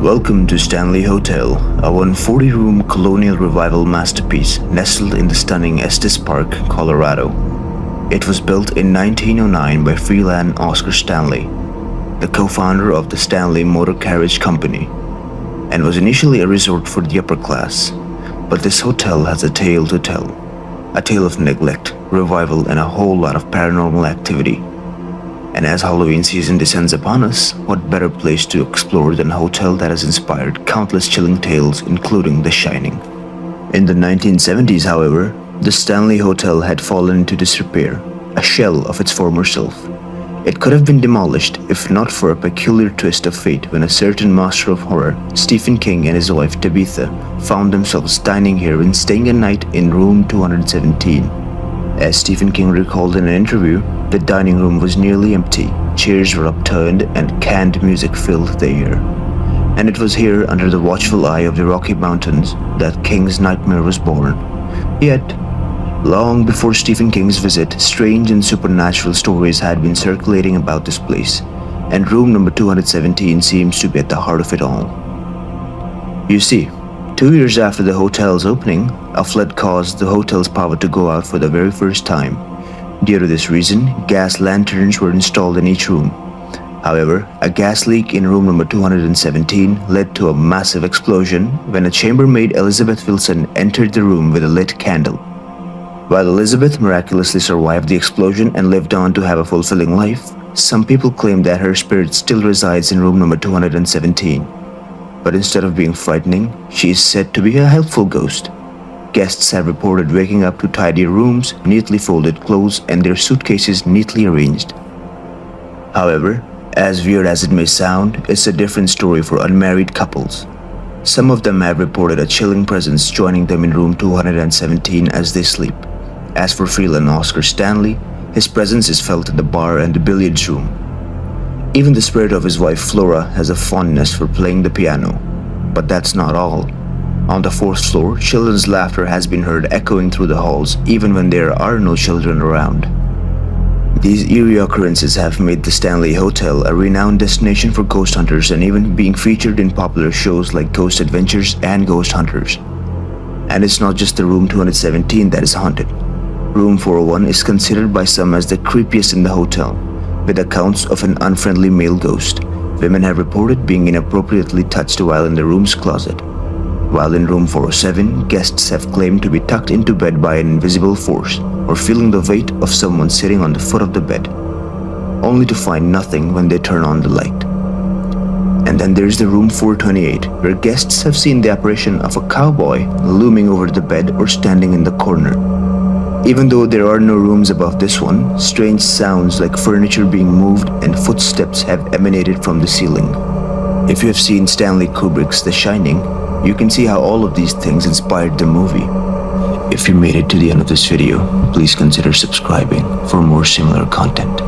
Welcome to Stanley Hotel, a 140-room Colonial Revival masterpiece nestled in the stunning Estes Park, Colorado. It was built in 1909 by freelance Oscar Stanley, the co-founder of the Stanley Motor Carriage Company, and was initially a resort for the upper class. But this hotel has a tale to tell, a tale of neglect, revival, and a whole lot of paranormal activity. And as Halloween season descends upon us, what better place to explore than a hotel that has inspired countless chilling tales, including The Shining. In the 1970s, however, the Stanley Hotel had fallen into disrepair, a shell of its former self. It could have been demolished if not for a peculiar twist of fate when a certain master of horror, Stephen King, and his wife Tabitha found themselves dining here and staying a night in room 217. As Stephen King recalled in an interview, the dining room was nearly empty, chairs were upturned, and canned music filled the air. And it was here, under the watchful eye of the Rocky Mountains, that King's nightmare was born. Yet, long before Stephen King's visit, strange and supernatural stories had been circulating about this place, and room number 217 seems to be at the heart of it all. You see, 2 years after the hotel's opening, a flood caused the hotel's power to go out for the very first time. Due to this reason, gas lanterns were installed in each room. However, a gas leak in room number 217 led to a massive explosion when a chambermaid, Elizabeth Wilson, entered the room with a lit candle. While Elizabeth miraculously survived the explosion and lived on to have a fulfilling life, some people claim that her spirit still resides in room number 217. But instead of being frightening, she is said to be a helpful ghost. Guests have reported waking up to tidy rooms, neatly folded clothes, and their suitcases neatly arranged. However, as weird as it may sound, it's a different story for unmarried couples. Some of them have reported a chilling presence joining them in room 217 as they sleep. As for freelance Oscar Stanley, his presence is felt in the bar and the billiards room. Even the spirit of his wife Flora has a fondness for playing the piano. But that's not all. On the 4th floor, children's laughter has been heard echoing through the halls even when there are no children around. These eerie occurrences have made the Stanley Hotel a renowned destination for ghost hunters and even being featured in popular shows like Ghost Adventures and Ghost Hunters. And it's not just the room 217 that is haunted. Room 401 is considered by some as the creepiest in the hotel, with accounts of an unfriendly male ghost. Women have reported being inappropriately touched while in the room's closet. While in room 407, guests have claimed to be tucked into bed by an invisible force or feeling the weight of someone sitting on the foot of the bed, only to find nothing when they turn on the light. And then there's the room 428, where guests have seen the apparition of a cowboy looming over the bed or standing in the corner. Even though there are no rooms above this one, strange sounds like furniture being moved and footsteps have emanated from the ceiling. If you have seen Stanley Kubrick's The Shining, you can see how all of these things inspired the movie. If you made it to the end of this video, please consider subscribing for more similar content.